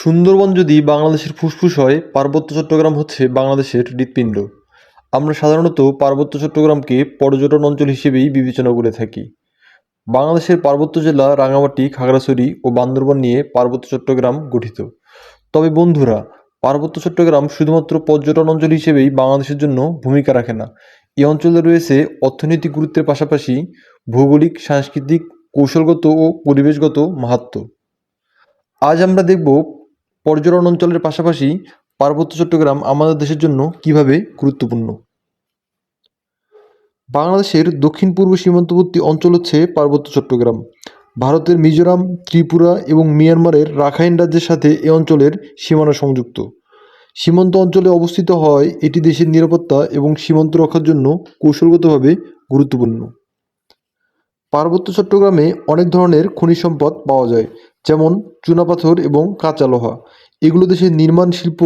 সুন্দরবন যদি বাংলাদেশের ফুসফুস হয়, পার্বত্য চট্টগ্রাম হচ্ছে বাংলাদেশের হৃৎপিণ্ড। আমরা সাধারণত পার্বত্য চট্টগ্রামকে পর্যটন অঞ্চল হিসেবেই বিবেচনা করে থাকি। বাংলাদেশের পার্বত্য জেলা রাঙামাটি, খাগড়াছড়ি ও বান্দরবান নিয়ে পার্বত্য চট্টগ্রাম গঠিত। তবে বন্ধুরা, পার্বত্য চট্টগ্রাম শুধুমাত্র পর্যটন অঞ্চল হিসেবেই বাংলাদেশের জন্য ভূমিকা রাখে না। এই অঞ্চলে রয়েছে অর্থনৈতিক গুরুত্বের পাশাপাশি ভৌগোলিক, সাংস্কৃতিক, কৌশলগত ও পরিবেশগত মাহাত্ম্য। আজ আমরা দেখব পর্যটন অঞ্চলের পাশাপাশি পার্বত্য চট্টগ্রাম আমাদের দেশের জন্য কিভাবে গুরুত্বপূর্ণ। বাংলাদেশের দক্ষিণ পূর্ব সীমান্তবর্তী অঞ্চল হচ্ছে পার্বত্য চট্টগ্রাম। ভারতের মিজোরাম, ত্রিপুরা এবং মিয়ানমারের রাখাইন রাজ্যের সাথে এ অঞ্চলের সীমানা সংযুক্ত। সীমান্ত অঞ্চলে অবস্থিত হওয়ায় এটি দেশের নিরাপত্তা এবং সীমান্ত রক্ষার জন্য কৌশলগতভাবে গুরুত্বপূর্ণ। পার্বত্য চট্টগ্রামে অনেক ধরনের খনিজ সম্পদ পাওয়া যায়, যেমন চুনাপাথর এবং কাঁচা লোহা। এগুলো দেশের নির্মাণ শিল্প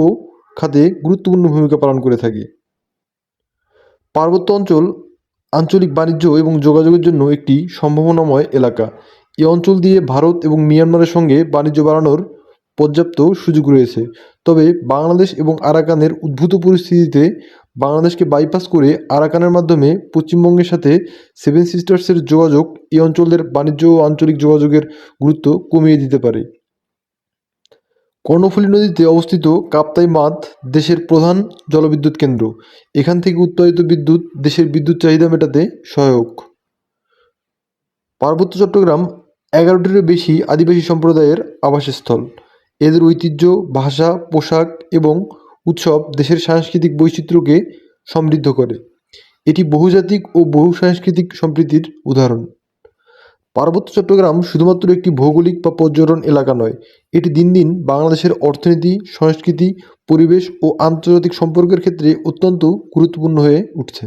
খাতে গুরুত্বপূর্ণ ভূমিকা পালন করে থাকে। পার্বত্য অঞ্চল আঞ্চলিক বাণিজ্য এবং যোগাযোগের জন্য একটি সম্ভাবনাময় এলাকা। এই অঞ্চল দিয়ে ভারত এবং মিয়ানমারের সঙ্গে বাণিজ্য বাড়ানোর পর্যাপ্ত সুযোগ রয়েছে। তবে বাংলাদেশ এবং আরাকানের উদ্ভূত পরিস্থিতিতে বাংলাদেশকে বাইপাস করে আরাকানের মাধ্যমে পশ্চিমবঙ্গের সাথে সেভেন সিস্টার্সের যোগাযোগ এই অঞ্চলের বাণিজ্য ও আঞ্চলিক যোগাযোগের গুরুত্ব কমিয়ে দিতে পারে। কর্ণফুলী নদীতে অবস্থিত কাপ্তাই বাঁধ দেশের প্রধান জলবিদ্যুৎ কেন্দ্র। এখান থেকে উৎপাদিত বিদ্যুৎ দেশের বিদ্যুৎ চাহিদা মেটাতে সহায়ক। পার্বত্য চট্টগ্রাম 11টিরও বেশি আদিবাসী সম্প্রদায়ের আবাসস্থল। এদের ঐতিহ্য, ভাষা, পোশাক এবং উৎসব দেশের সাংস্কৃতিক বৈচিত্র্যকে সমৃদ্ধ করে। এটি বহুজাতিক ও বহুসাংস্কৃতিক সম্প্রীতির উদাহরণ। পার্বত্য চট্টগ্রাম শুধুমাত্র একটি ভৌগোলিক বা পর্যটন এলাকা নয়, এটি দিন দিন বাংলাদেশের অর্থনীতি, সংস্কৃতি, পরিবেশ ও আন্তর্জাতিক সম্পর্কের ক্ষেত্রে অত্যন্ত গুরুত্বপূর্ণ হয়ে উঠছে।